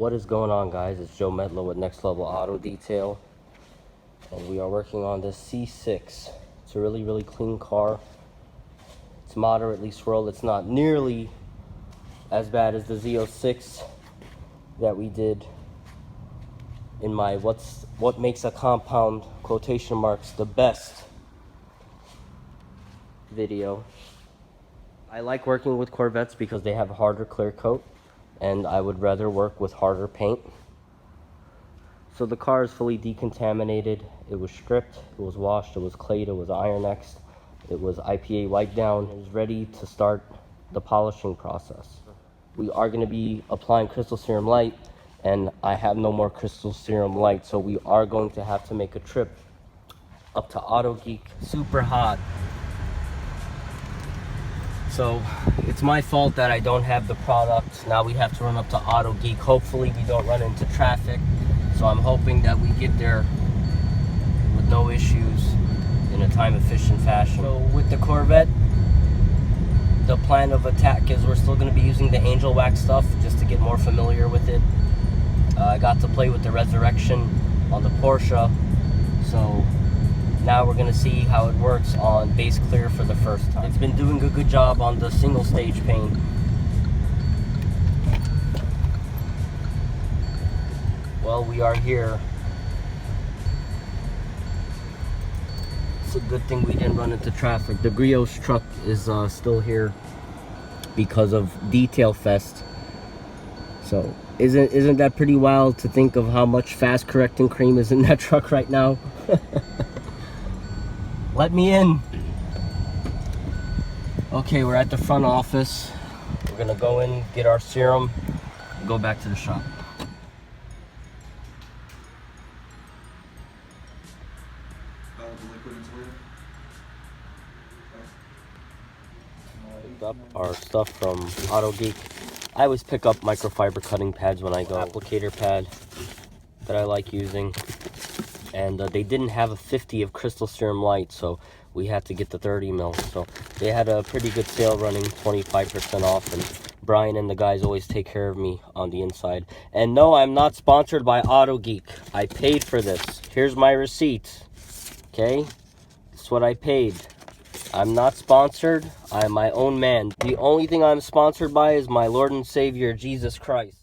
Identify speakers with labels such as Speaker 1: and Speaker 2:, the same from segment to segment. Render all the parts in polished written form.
Speaker 1: What is going on, guys? It's Joe Medlow with Next Level Auto Detail, and we are working on this C6. It's a really clean car. It's moderately swirled. It's not nearly as bad as the Z06 that we did in my what makes a compound quotation marks the best video. I like working with Corvettes because they have a harder clear coat, and I would rather work with harder paint. So the car is fully decontaminated. It was stripped, it was washed, it was clayed, it was iron-xed, it was IPA wiped down. It was ready to start the polishing process. We are going to be applying crystal serum light, and I have no more crystal serum light, so we are going to have to make a trip up to Auto Geek. Super hot. So it's my fault that I don't have the product. Now we have to run up to Auto Geek. Hopefully we don't run into traffic. So I'm hoping that we get there with no issues in a time efficient fashion. So with the Corvette, the plan of attack is we're still going to be using the angel wax stuff just to get more familiar with it. I got to play with the Resurrection on the Porsche. So now we're going to see how it works on base clear for the first time. It's been doing a good job on the single stage paint. Well, we are here. It's a good thing we didn't run into traffic. The Griot's truck is still here because of Detail Fest. So isn't that pretty wild to think of how much fast correcting cream is in that truck right now? Let me in. Okay, we're at the front office. We're gonna go in, get our serum, and go back to the shop. Picked up our stuff from Auto Geek. I always pick up microfiber cutting pads when I go. Applicator pad that I like using. And they didn't have a 50 of crystal serum light, so we had to get the 30 mil. So they had a pretty good sale running, 25% off, and Brian and the guys always take care of me on the inside. And no, I'm not sponsored by Auto Geek. I paid for this. Here's my receipt. Okay? That's what I paid. I'm not sponsored. I'm my own man. The only thing I'm sponsored by is my Lord and Savior, Jesus Christ.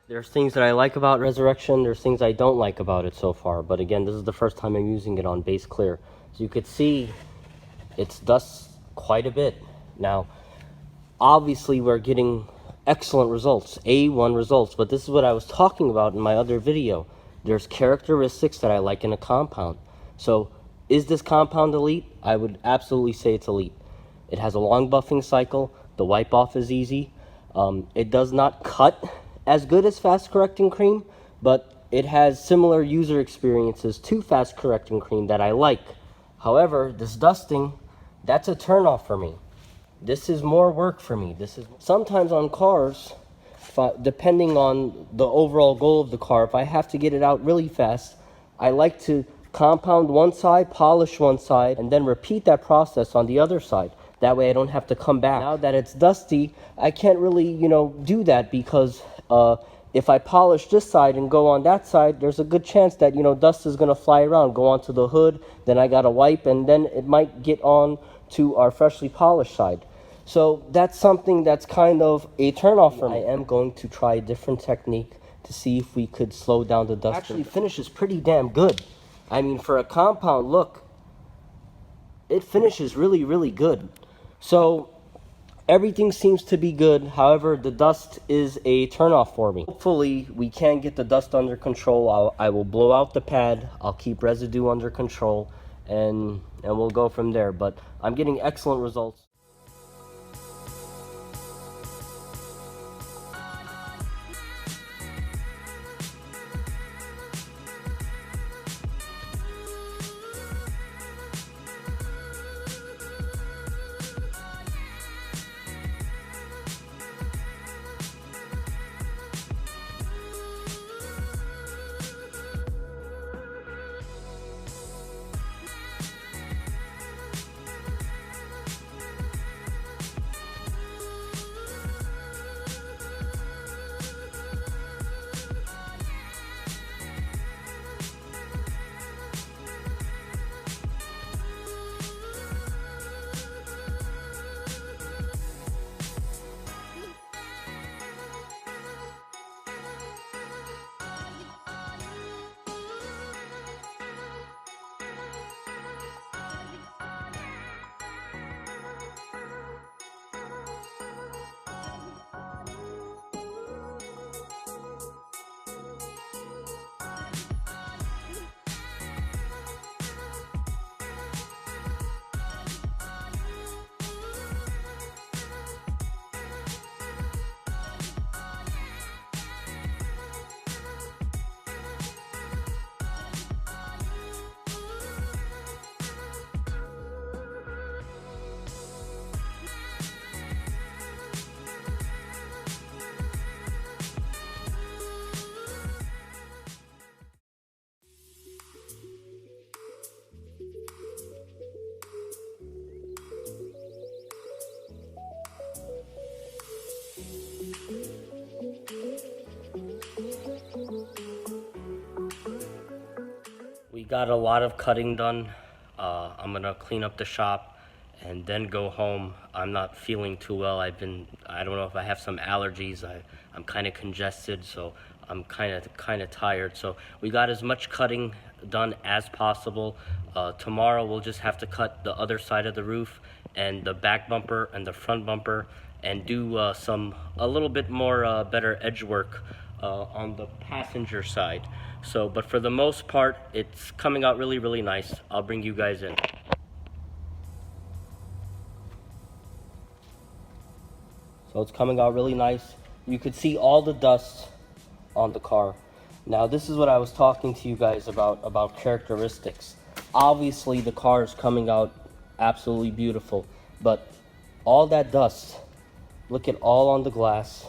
Speaker 1: There's things that I like about Resurrection, there's things I don't like about it so far. But again, this is the first time I'm using it on base clear. So you could see it's dust quite a bit. Now, obviously we're getting excellent results, A1 results, but this is what I was talking about in my other video. there's characteristics that I like in a compound. So is this compound elite? I would absolutely say it's elite. It has a long buffing cycle. The wipe off is easy. It does not cut as good as fast correcting cream, but it has similar user experiences to fast correcting cream that I like. However, this dusting, that's a turnoff for me. This is more work for me. This is sometimes on cars, depending on the overall goal of the car, if I have to get it out really fast, I like to compound one side, polish one side, and then repeat that process on the other side. That way I don't have to come back. Now that it's dusty, I can't really, do that because if I polish this side and go on that side, there's a good chance that, dust is going to fly around, go onto the hood, then I got to wipe, and then it might get on to our freshly polished side. So that's something that's kind of a turnoff for me. I am going to try a different technique to see if we could slow down the dust. Actually, finishes pretty damn good. I mean, for a compound, look, it finishes really, really good. So everything seems to be good. However, the dust is a turnoff for me. Hopefully, we can get the dust under control. I will blow out the pad. I'll keep residue under control, and we'll go from there. But I'm getting excellent results. We got a lot of cutting done. I'm gonna clean up the shop and then go home. I'm not feeling too well. I don't know if I have some allergies. I'm kind of congested, so I'm kind of tired. So we got as much cutting done as possible. Tomorrow we'll just have to cut the other side of the roof and the back bumper and the front bumper, and do a little bit more better edge work on the passenger side. So, but for the most part, it's coming out really, really nice. I'll bring you guys in. So it's coming out really nice. You could see all the dust on the car. Now, this is what I was talking to you guys about characteristics. Obviously, the car is coming out absolutely beautiful, but all that dust, look at all on the glass.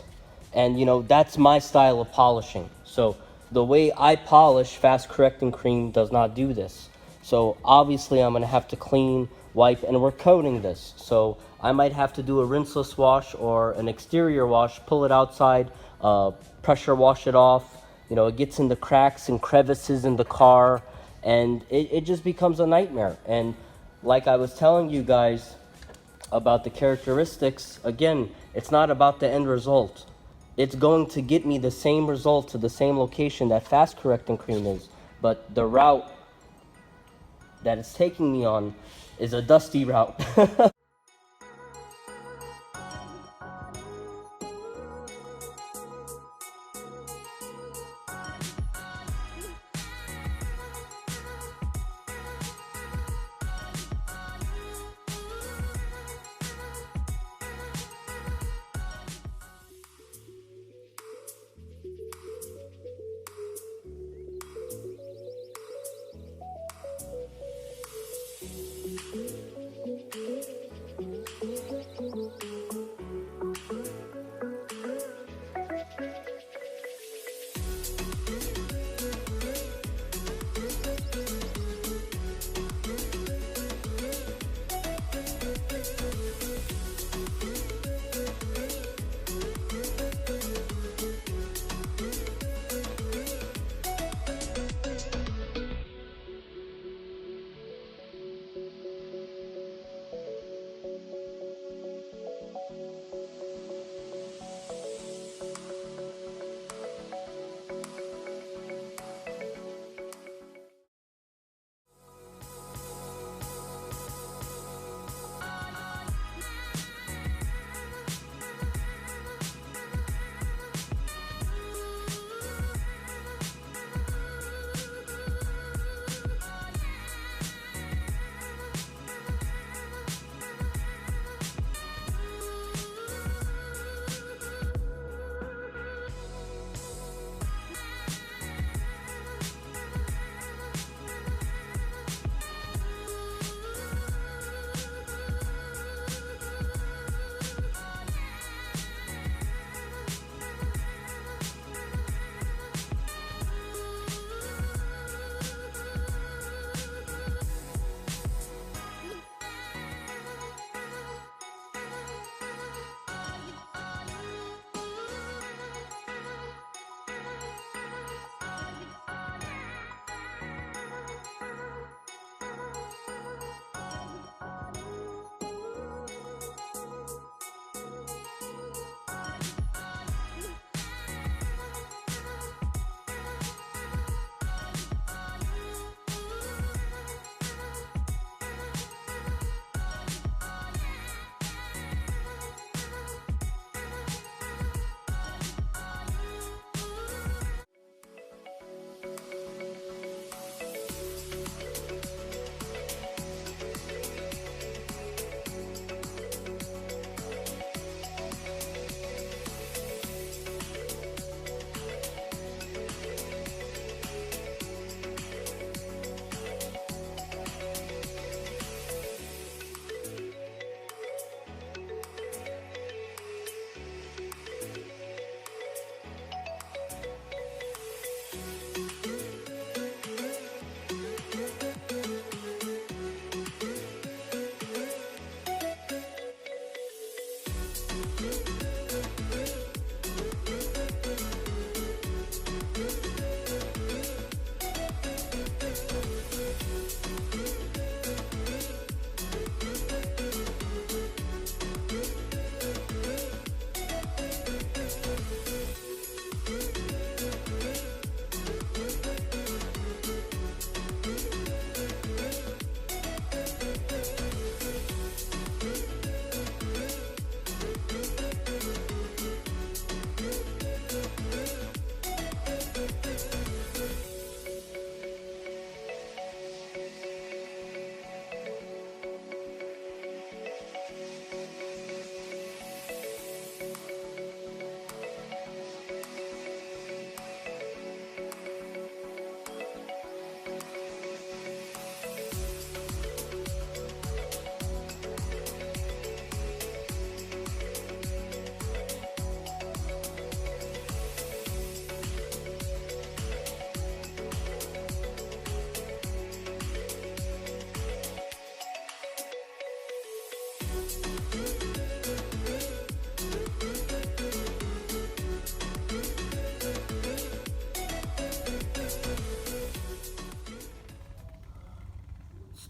Speaker 1: And that's my style of polishing. So the way I polish, fast correcting cream does not do this. So obviously I'm gonna have to clean, wipe, and we're coating this. So I might have to do a rinseless wash or an exterior wash, pull it outside, pressure wash it off. It gets in the cracks and crevices in the car, and it just becomes a nightmare. And like I was telling you guys about the characteristics, again, it's not about the end result. It's going to get me the same result to the same location that fast correcting cream is, but the route that it's taking me on is a dusty route.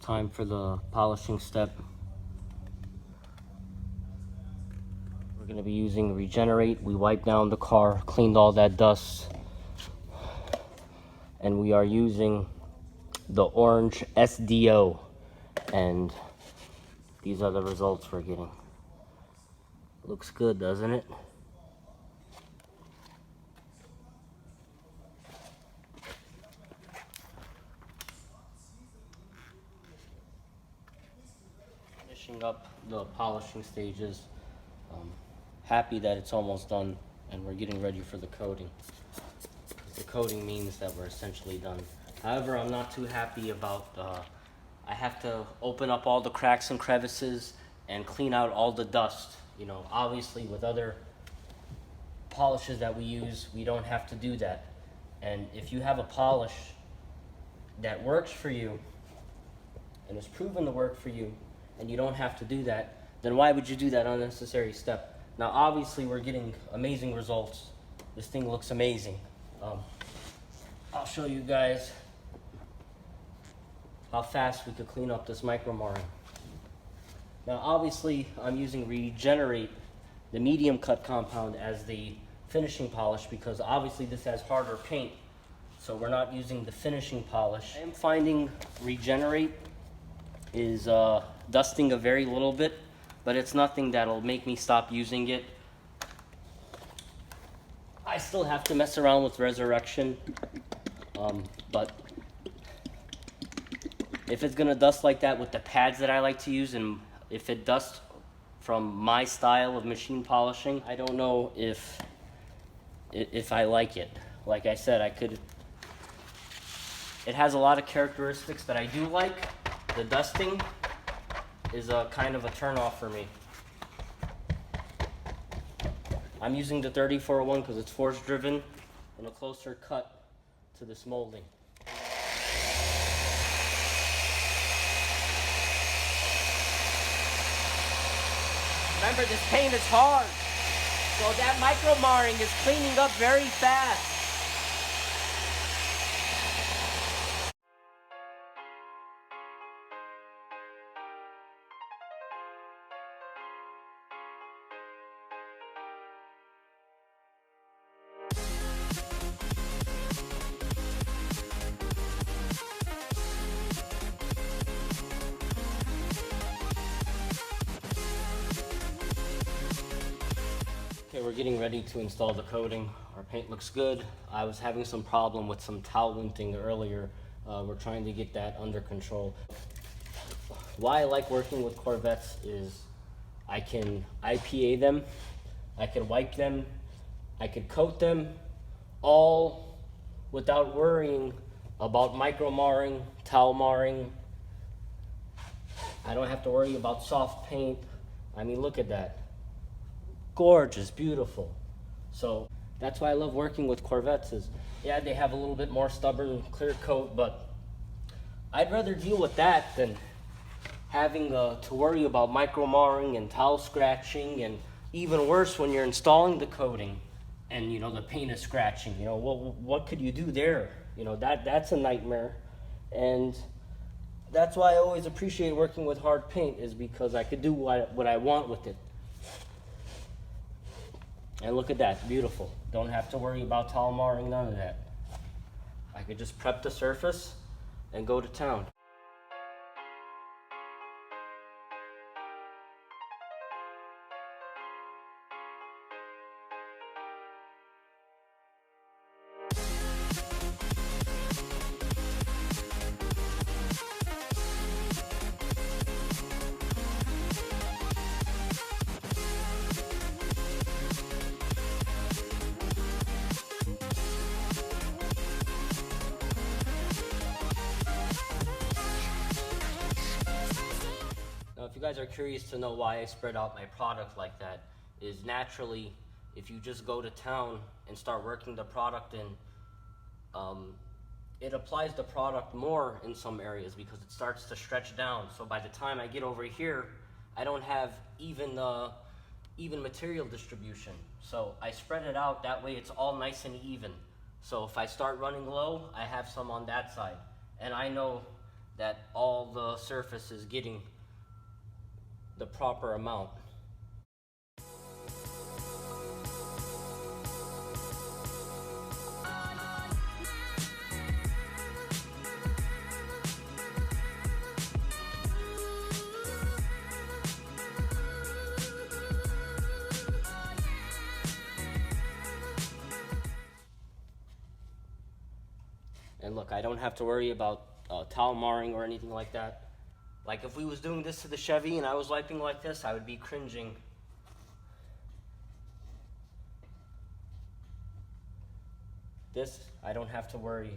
Speaker 1: time for the polishing step. We're going to be using Regenerate. We wiped down the car, cleaned all that dust, and we are using the orange SDO, and these are the results we're getting. Looks good, doesn't it? Finishing up the polishing stages. Happy that it's almost done and we're getting ready for the coating. The coating means that we're essentially done. However, I'm not too happy about I have to open up all the cracks and crevices and clean out all the dust. You know, obviously with other polishes that we use, we don't have to do that. And if you have a polish that works for you and is proven to work for you and you don't have to do that, then why would you do that unnecessary step? Now obviously we're getting amazing results. This thing looks amazing. I'll show you guys how fast we could clean up this micro marring. Now obviously I'm using Regenerate, the medium cut compound, as the finishing polish because obviously this has harder paint, so we're not using the finishing polish. I am finding Regenerate is dusting a very little bit, but it's nothing that'll make me stop using it. I still have to mess around with Resurrection, but if it's gonna dust like that with the pads that I like to use, and if it dusts from my style of machine polishing, I don't know if I like it. Like I said, it has a lot of characteristics that I do like. The dusting is a kind of a turn-off for me. I'm using the 3401 because it's force-driven and a closer cut to this molding. Remember, this paint is hard, so that micro marring is cleaning up very fast. Okay, we're getting ready to install the coating. Our paint looks good. I was having some problem with some towel linting earlier. We're trying to get that under control. Why I like working with Corvettes is I can IPA them, I can wipe them, I can coat them, all without worrying about micro marring, towel marring. I don't have to worry about soft paint. I mean, look at that. Gorgeous, beautiful. So that's why I love working with Corvettes is, yeah, they have a little bit more stubborn clear coat, but I'd rather deal with that than having to worry about micro marring and towel scratching, and even worse when you're installing the coating and you know the paint is scratching. You know, what could you do there? You know, that's a nightmare. And that's why I always appreciate working with hard paint, is because I could do what I want with it. And look at that, beautiful. Don't have to worry about towel marring, none of that. I could just prep the surface and go to town. If you guys are curious to know why I spread out my product like that, is naturally, if you just go to town and start working the product in, it applies the product more in some areas because it starts to stretch down. So by the time I get over here, I don't have even material distribution. So I spread it out, that way it's all nice and even. So if I start running low, I have some on that side. And I know that all the surface is getting the proper amount. And look, I don't have to worry about towel marring or anything like that. Like if we was doing this to the Chevy and I was wiping like this, I would be cringing. This, I don't have to worry.